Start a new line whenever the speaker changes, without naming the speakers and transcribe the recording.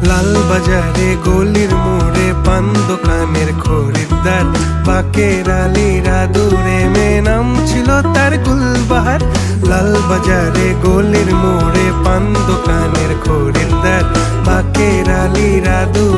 লাল বাজারে গলির মোড়ে পান দোকানের খরিদ্দার, বাকের আলীরা দূরে মে নাম ছিল তার গুলবাহার। লাল বাজারে গলির মোড়ে পান দোকানের খরিদ্দার, বাকের আলীরা দূরে